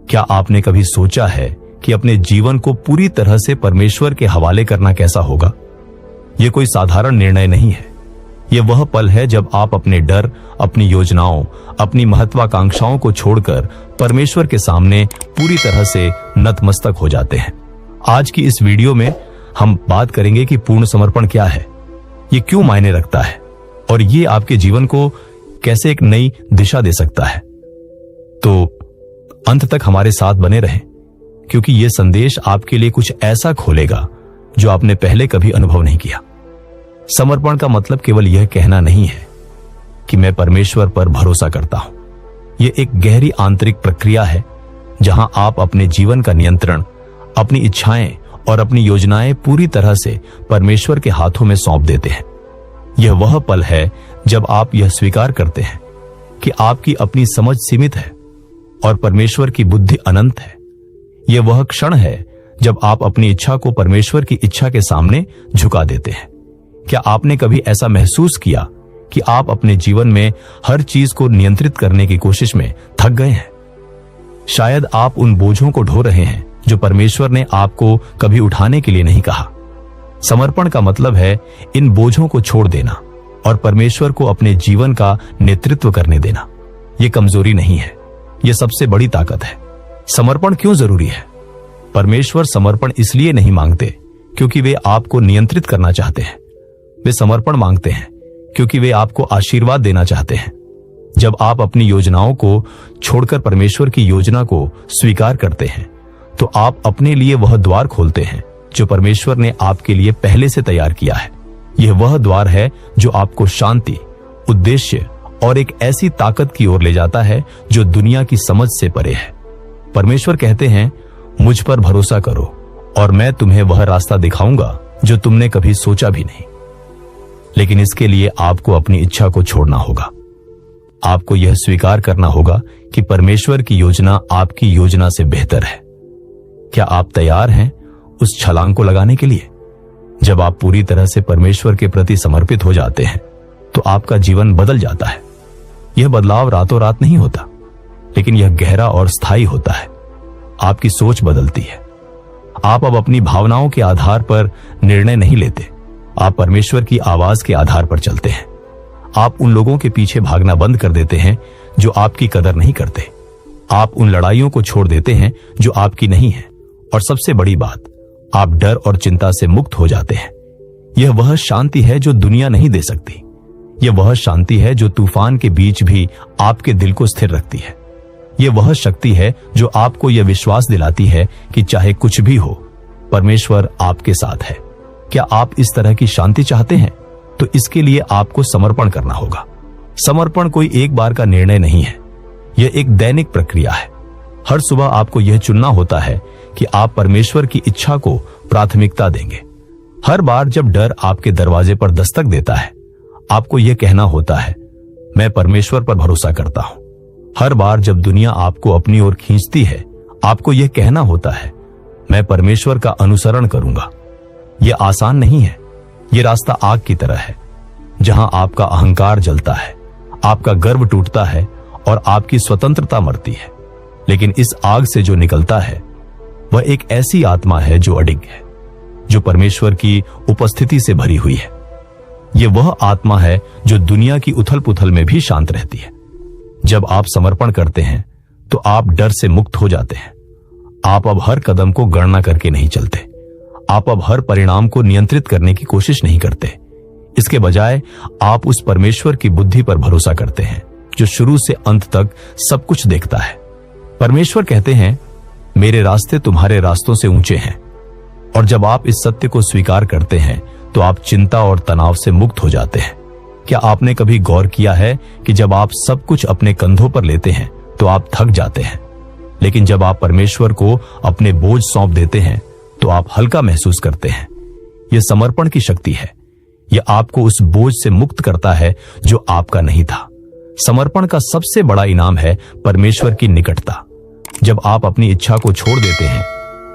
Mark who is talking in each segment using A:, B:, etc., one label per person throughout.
A: क्या आपने कभी सोचा है कि अपने जीवन को पूरी तरह से परमेश्वर के हवाले करना कैसा होगा? यह कोई साधारण निर्णय नहीं है। यह वह पल है जब आप अपने डर, अपनी योजनाओं, अपनी महत्वाकांक्षाओं को छोड़कर परमेश्वर के सामने पूरी तरह से नतमस्तक हो जाते हैं। आज की इस वीडियो में हम बात करेंगे कि पूर्ण समर्पण क्या है, ये क्यों मायने रखता है और ये आपके जीवन को कैसे एक नई दिशा दे सकता है। तो अंत तक हमारे साथ बने रहें, क्योंकि यह संदेश आपके लिए कुछ ऐसा खोलेगा जो आपने पहले कभी अनुभव नहीं किया। समर्पण का मतलब केवल यह कहना नहीं है कि मैं परमेश्वर पर भरोसा करता हूं। यह एक गहरी आंतरिक प्रक्रिया है जहां आप अपने जीवन का नियंत्रण, अपनी इच्छाएं और अपनी योजनाएं पूरी तरह से परमेश्वर के हाथों में सौंप देते हैं। यह वह पल है जब आप यह स्वीकार करते हैं कि आपकी अपनी समझ सीमित है और परमेश्वर की बुद्धि अनंत है। यह वह क्षण है जब आप अपनी इच्छा को परमेश्वर की इच्छा के सामने झुका देते हैं। क्या आपने कभी ऐसा महसूस किया कि आप अपने जीवन में हर चीज को नियंत्रित करने की कोशिश में थक गए हैं? शायद आप उन बोझों को ढो रहे हैं जो परमेश्वर ने आपको कभी उठाने के लिए नहीं कहा। समर्पण का मतलब है इन बोझों को छोड़ देना और परमेश्वर को अपने जीवन का नेतृत्व करने देना। यह कमजोरी नहीं है, यह सबसे बड़ी ताकत है। समर्पण क्यों जरूरी है? परमेश्वर समर्पण इसलिए नहीं मांगते क्योंकि वे आपको नियंत्रित करना चाहते हैं। वे समर्पण मांगते हैं क्योंकि वे आपको आशीर्वाद देना चाहते हैं। जब आप अपनी योजनाओं को छोड़कर परमेश्वर की योजना को स्वीकार करते हैं तो आप अपने लिए वह द्वार खोलते हैं जो परमेश्वर ने आपके लिए पहले से तैयार किया है। यह वह द्वार है जो आपको शांति, उद्देश्य और एक ऐसी ताकत की ओर ले जाता है जो दुनिया की समझ से परे है। परमेश्वर कहते हैं, मुझ पर भरोसा करो और मैं तुम्हें वह रास्ता दिखाऊंगा जो तुमने कभी सोचा भी नहीं। लेकिन इसके लिए आपको अपनी इच्छा को छोड़ना होगा। आपको यह स्वीकार करना होगा कि परमेश्वर की योजना आपकी योजना से बेहतर है। क्या आप तैयार हैं उस छलांग को लगाने के लिए? जब आप पूरी तरह से परमेश्वर के प्रति समर्पित हो जाते हैं तो आपका जीवन बदल जाता है। यह बदलाव रातों रात नहीं होता, लेकिन यह गहरा और स्थायी होता है। आपकी सोच बदलती है। आप अब अपनी भावनाओं के आधार पर निर्णय नहीं लेते, आप परमेश्वर की आवाज के आधार पर चलते हैं। आप उन लोगों के पीछे भागना बंद कर देते हैं जो आपकी कदर नहीं करते। आप उन लड़ाइयों को छोड़ देते हैं जो आपकी नहीं है, और सबसे बड़ी बात, आप डर और चिंता से मुक्त हो जाते हैं। यह वह शांति है जो दुनिया नहीं दे सकती। यह वह शांति है जो तूफान के बीच भी आपके दिल को स्थिर रखती है। यह वह शक्ति है जो आपको यह विश्वास दिलाती है कि चाहे कुछ भी हो, परमेश्वर आपके साथ है। क्या आप इस तरह की शांति चाहते हैं? तो इसके लिए आपको समर्पण करना होगा। समर्पण कोई एक बार का निर्णय नहीं है, यह एक दैनिक प्रक्रिया है। हर सुबह आपको यह चुनना होता है कि आप परमेश्वर की इच्छा को प्राथमिकता देंगे। हर बार जब डर आपके दरवाजे पर दस्तक देता है, आपको यह कहना होता है, मैं परमेश्वर पर भरोसा करता हूं। हर बार जब दुनिया आपको अपनी ओर खींचती है, आपको यह कहना होता है, मैं परमेश्वर का अनुसरण करूंगा। यह आसान नहीं है। यह रास्ता आग की तरह है, जहां आपका अहंकार जलता है, आपका गर्व टूटता है और आपकी स्वतंत्रता मरती है। लेकिन इस आग से जो निकलता है वह एक ऐसी आत्मा है जो अडिग है, जो परमेश्वर की उपस्थिति से भरी हुई है। यह वह आत्मा है जो दुनिया की उथल पुथल में भी शांत रहती है। जब आप समर्पण करते हैं तो आप डर से मुक्त हो जाते हैं। आप अब हर कदम को गणना करके नहीं चलते। आप अब हर परिणाम को नियंत्रित करने की कोशिश नहीं करते। इसके बजाय आप उस परमेश्वर की बुद्धि पर भरोसा करते हैं जो शुरू से अंत तक सब कुछ देखता है। परमेश्वर कहते हैं, मेरे रास्ते तुम्हारे रास्तों से ऊंचे हैं। और जब आप इस सत्य को स्वीकार करते हैं तो आप चिंता और तनाव से मुक्त हो जाते हैं। क्या आपने कभी गौर किया है कि जब आप सब कुछ अपने कंधों पर लेते हैं तो आप थक जाते हैं, लेकिन जब आप परमेश्वर को अपने बोझ सौंप देते हैं तो आप हल्का महसूस करते हैं। यह समर्पण की शक्ति है। यह आपको उस बोझ से मुक्त करता है जो आपका नहीं था। समर्पण का सबसे बड़ा इनाम है परमेश्वर की निकटता। जब आप अपनी इच्छा को छोड़ देते हैं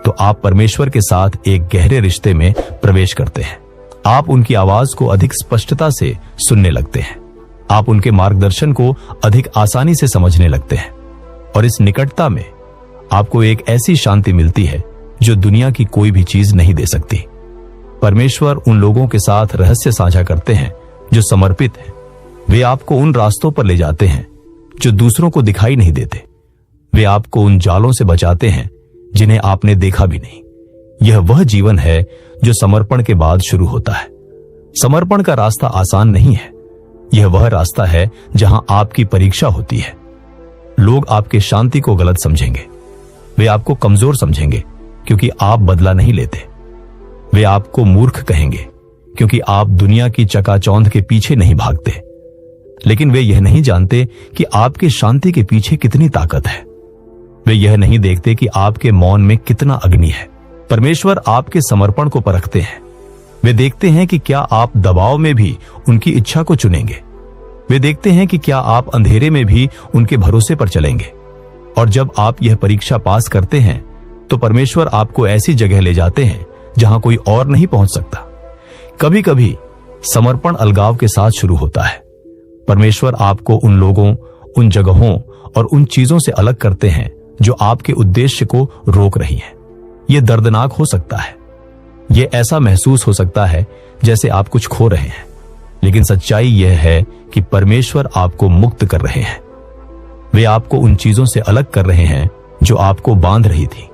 A: तो आप परमेश्वर के साथ एक गहरे रिश्ते में प्रवेश करते हैं। आप उनकी आवाज को अधिक स्पष्टता से सुनने लगते हैं। आप उनके मार्गदर्शन को अधिक आसानी से समझने लगते हैं। और इस निकटता में आपको एक ऐसी शांति मिलती है जो दुनिया की कोई भी चीज नहीं दे सकती। परमेश्वर उन लोगों के साथ रहस्य साझा करते हैं जो समर्पित हैं। वे आपको उन रास्तों पर ले जाते हैं जो दूसरों को दिखाई नहीं देते। वे आपको उन जालों से बचाते हैं जिन्हें आपने देखा भी नहीं। यह वह जीवन है जो समर्पण के बाद शुरू होता है। समर्पण का रास्ता आसान नहीं है। यह वह रास्ता है जहां आपकी परीक्षा होती है। लोग आपके शांति को गलत समझेंगे। वे आपको कमजोर समझेंगे क्योंकि आप बदला नहीं लेते। वे आपको मूर्ख कहेंगे क्योंकि आप दुनिया की चकाचौंध के पीछे नहीं भागते। लेकिन वे यह नहीं जानते कि आपके शांति के पीछे कितनी ताकत है। वे यह नहीं देखते कि आपके मौन में कितना अग्नि है। परमेश्वर आपके समर्पण को परखते हैं। वे देखते हैं कि क्या आप दबाव में भी उनकी इच्छा को चुनेंगे। वे देखते हैं कि क्या आप अंधेरे में भी उनके भरोसे पर चलेंगे। और जब आप यह परीक्षा पास करते हैं तो परमेश्वर आपको ऐसी जगह ले जाते हैं जहां कोई और नहीं पहुंच सकता। कभी कभी समर्पण अलगाव के साथ शुरू होता है। परमेश्वर आपको उन लोगों, उन जगहों और उन चीजों से अलग करते हैं जो आपके उद्देश्य को रोक रही हैं। यह दर्दनाक हो सकता है। यह ऐसा महसूस हो सकता है जैसे आप कुछ खो रहे हैं। लेकिन सच्चाई यह है कि परमेश्वर आपको मुक्त कर रहे हैं। वे आपको उन चीजों से अलग कर रहे हैं जो आपको बांध रही थी।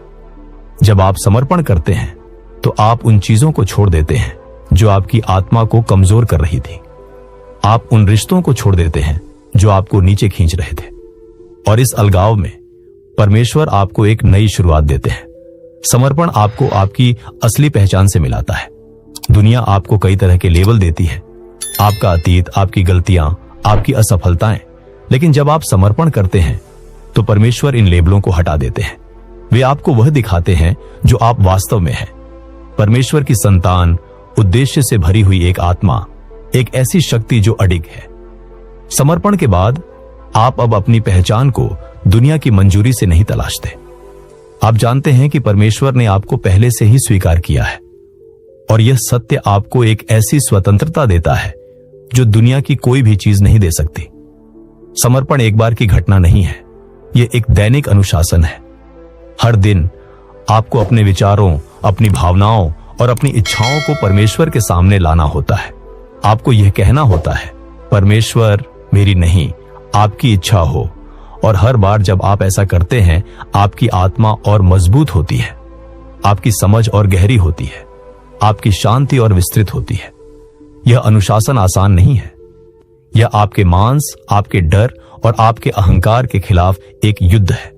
A: जब आप समर्पण करते हैं तो आप उन चीजों को छोड़ देते हैं जो आपकी आत्मा को कमजोर कर रही थी। आप उन रिश्तों को छोड़ देते हैं जो आपको नीचे खींच रहे थे। और इस अलगाव में परमेश्वर आपको एक नई शुरुआत देते हैं। समर्पण आपको आपकी असली पहचान से मिलाता है। दुनिया आपको कई तरह के लेबल देती है, आपका अतीत, आपकी गलतियां, आपकी असफलताएं। लेकिन जब आप समर्पण करते हैं तो परमेश्वर इन लेबलों को हटा देते हैं। वे आपको वह दिखाते हैं जो आप वास्तव में हैं। परमेश्वर की संतान, उद्देश्य से भरी हुई एक आत्मा, एक ऐसी शक्ति जो अडिग है। समर्पण के बाद आप अब अपनी पहचान को दुनिया की मंजूरी से नहीं तलाशते। आप जानते हैं कि परमेश्वर ने आपको पहले से ही स्वीकार किया है। और यह सत्य आपको एक ऐसी स्वतंत्रता देता है जो दुनिया की कोई भी चीज नहीं दे सकती। समर्पण एक बार की घटना नहीं है, यह एक दैनिक अनुशासन है। हर दिन आपको अपने विचारों, अपनी भावनाओं और अपनी इच्छाओं को परमेश्वर के सामने लाना होता है। आपको यह कहना होता है, परमेश्वर, मेरी नहीं, आपकी इच्छा हो। और हर बार जब आप ऐसा करते हैं, आपकी आत्मा और मजबूत होती है, आपकी समझ और गहरी होती है, आपकी शांति और विस्तृत होती है। यह अनुशासन आसान नहीं है। यह आपके मांस, आपके डर और आपके अहंकार के खिलाफ एक युद्ध है।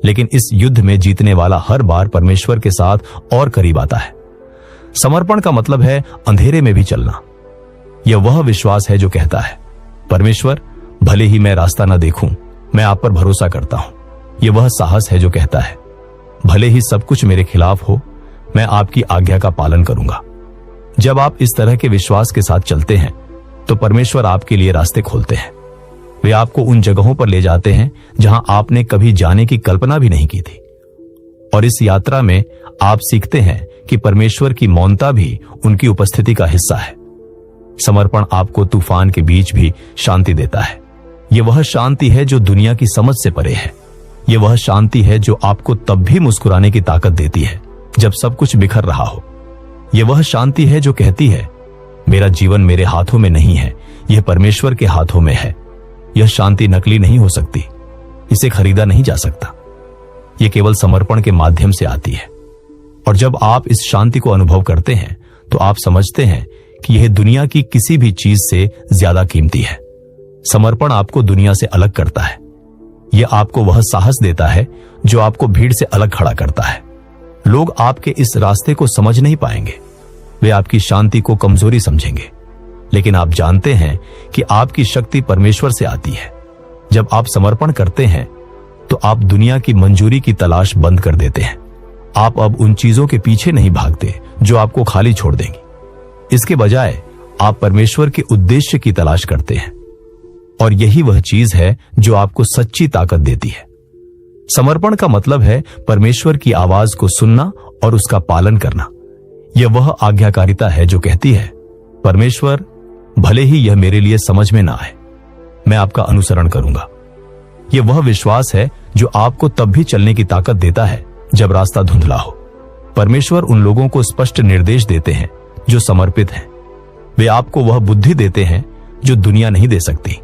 A: लेकिन इस युद्ध में जीतने वाला हर बार परमेश्वर के साथ और करीब आता है। समर्पण का मतलब है अंधेरे में भी चलना। यह वह विश्वास है जो कहता है, परमेश्वर, भले ही मैं रास्ता न देखूं, मैं आप पर भरोसा करता हूं। यह वह साहस है जो कहता है, भले ही सब कुछ मेरे खिलाफ हो, मैं आपकी आज्ञा का पालन करूंगा। जब आप इस तरह के विश्वास के साथ चलते हैं तो परमेश्वर आपके लिए रास्ते खोलते हैं। वे आपको उन जगहों पर ले जाते हैं जहां आपने कभी जाने की कल्पना भी नहीं की थी। और इस यात्रा में आप सीखते हैं कि परमेश्वर की मौनता भी उनकी उपस्थिति का हिस्सा है। समर्पण आपको तूफान के बीच भी शांति देता है। यह वह शांति है जो दुनिया की समझ से परे है। यह वह शांति है जो आपको तब भी मुस्कुराने की ताकत देती है जब सब कुछ बिखर रहा हो। यह वह शांति है जो कहती है, मेरा जीवन मेरे हाथों में नहीं है, यह परमेश्वर के हाथों में है। यह शांति नकली नहीं हो सकती, इसे खरीदा नहीं जा सकता। यह केवल समर्पण के माध्यम से आती है। और जब आप इस शांति को अनुभव करते हैं तो आप समझते हैं कि यह दुनिया की किसी भी चीज से ज्यादा कीमती है। समर्पण आपको दुनिया से अलग करता है। यह आपको वह साहस देता है जो आपको भीड़ से अलग खड़ा करता है। लोग आपके इस रास्ते को समझ नहीं पाएंगे। वे आपकी शांति को कमजोरी समझेंगे। लेकिन आप जानते हैं कि आपकी शक्ति परमेश्वर से आती है। जब आप समर्पण करते हैं तो आप दुनिया की मंजूरी की तलाश बंद कर देते हैं। आप अब उन चीजों के पीछे नहीं भागते जो आपको खाली छोड़ देंगी। इसके बजाय आप परमेश्वर के उद्देश्य की तलाश करते हैं। और यही वह चीज है जो आपको सच्ची ताकत देती है। समर्पण का मतलब है परमेश्वर की आवाज को सुनना और उसका पालन करना। यह वह आज्ञाकारिता है जो कहती है, परमेश्वर, भले ही यह मेरे लिए समझ में ना आए, मैं आपका अनुसरण करूंगा। ये वह विश्वास है जो आपको तब भी चलने की ताकत देता है जब रास्ता धुंधला हो। परमेश्वर उन लोगों को स्पष्ट निर्देश देते हैं जो समर्पित हैं। वे आपको वह बुद्धि देते हैं जो दुनिया नहीं दे सकती,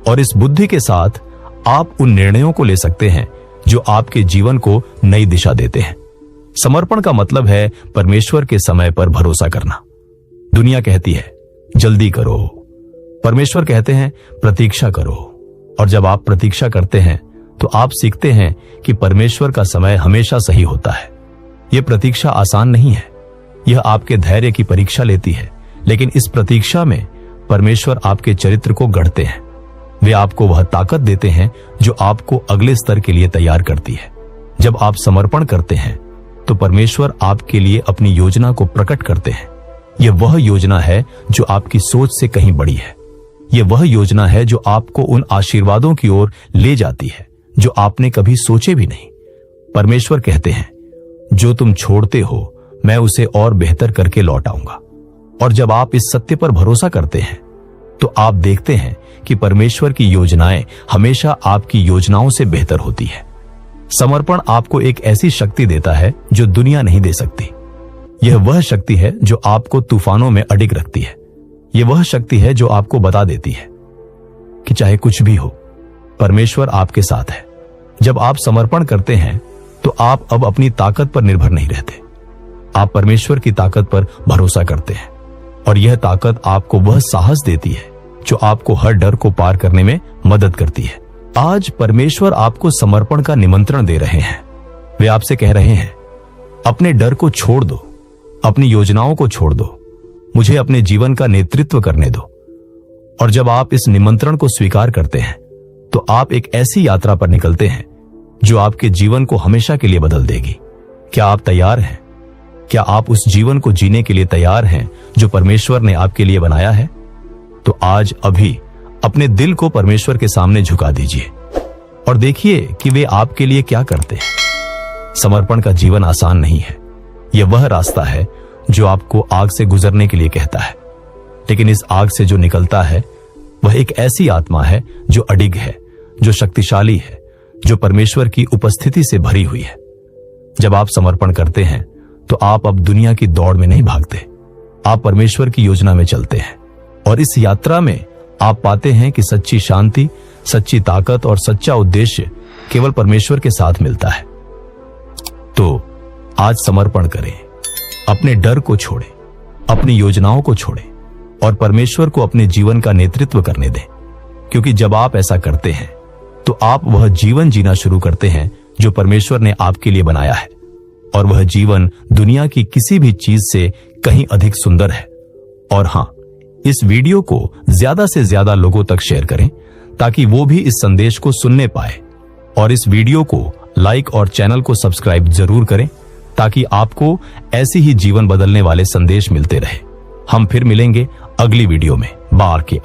A: और इस बुद्धि के साथ आप उन निर्णयों को ले सकते हैं जो आपके जीवन को नई दिशा देते हैं। समर्पण का मतलब है परमेश्वर के समय पर भरोसा करना। दुनिया कहती है जल्दी करो, परमेश्वर कहते हैं प्रतीक्षा करो। और जब आप प्रतीक्षा करते हैं तो आप सीखते हैं कि परमेश्वर का समय हमेशा सही होता है। यह प्रतीक्षा आसान नहीं है, यह आपके धैर्य की परीक्षा लेती है, लेकिन इस प्रतीक्षा में परमेश्वर आपके चरित्र को गढ़ते हैं। वे आपको वह ताकत देते हैं जो आपको अगले स्तर के लिए तैयार करती है। जब आप समर्पण करते हैं तो परमेश्वर आपके लिए अपनी योजना को प्रकट करते हैं। यह वह योजना है जो आपकी सोच से कहीं बड़ी है। यह वह योजना है जो आपको उन आशीर्वादों की ओर ले जाती है जो आपने कभी सोचे भी नहीं। परमेश्वर कहते हैं जो तुम छोड़ते हो मैं उसे और बेहतर करके लौट आऊंगा। और जब आप इस सत्य पर भरोसा करते हैं तो आप देखते हैं कि परमेश्वर की योजनाएं हमेशा आपकी योजनाओं से बेहतर होती है। समर्पण आपको एक ऐसी शक्ति देता है जो दुनिया नहीं दे सकती। यह वह शक्ति है जो आपको तूफानों में अडिग रखती है। यह वह शक्ति है जो आपको बता देती है कि चाहे कुछ भी हो, परमेश्वर आपके साथ है। जब आप समर्पण करते हैं तो आप अब अपनी ताकत पर निर्भर नहीं रहते, आप परमेश्वर की ताकत पर भरोसा करते हैं। और यह ताकत आपको वह साहस देती है जो आपको हर डर को पार करने में मदद करती है। आज परमेश्वर आपको समर्पण का निमंत्रण दे रहे हैं। वे आपसे कह रहे हैं अपने डर को छोड़ दो, अपनी योजनाओं को छोड़ दो, मुझे अपने जीवन का नेतृत्व करने दो। और जब आप इस निमंत्रण को स्वीकार करते हैं तो आप एक ऐसी यात्रा पर निकलते हैं जो आपके जीवन को हमेशा के लिए बदल देगी। क्या आप तैयार हैं? क्या आप उस जीवन को जीने के लिए तैयार हैं जो परमेश्वर ने आपके लिए बनाया है? तो आज अभी अपने दिल को परमेश्वर के सामने झुका दीजिए और देखिए कि वे आपके लिए क्या करते हैं। समर्पण का जीवन आसान नहीं है। यह वह रास्ता है जो आपको आग से गुजरने के लिए कहता है, लेकिन इस आग से जो निकलता है वह एक ऐसी आत्मा है जो अडिग है, जो शक्तिशाली है, जो परमेश्वर की उपस्थिति से भरी हुई है। जब आप समर्पण करते हैं तो आप अब दुनिया की दौड़ में नहीं भागते, आप परमेश्वर की योजना में चलते हैं। और इस यात्रा में आप पाते हैं कि सच्ची शांति, सच्ची ताकत और सच्चा उद्देश्य केवल परमेश्वर के साथ मिलता है। तो आज समर्पण करें, अपने डर को छोड़ें, अपनी योजनाओं को छोड़ें और परमेश्वर को अपने जीवन का नेतृत्व करने दें। क्योंकि जब आप ऐसा करते हैं तो आप वह जीवन जीना शुरू करते हैं जो परमेश्वर ने आपके लिए बनाया है, और वह जीवन दुनिया की किसी भी चीज से कहीं अधिक सुंदर है। और हां, इस वीडियो को ज्यादा से ज्यादा लोगों तक शेयर करें ताकि वो भी इस संदेश को सुनने पाए। और इस वीडियो को लाइक और चैनल को सब्सक्राइब जरूर करें ताकि आपको ऐसी ही जीवन बदलने वाले संदेश मिलते रहे। हम फिर मिलेंगे अगली वीडियो में। बार के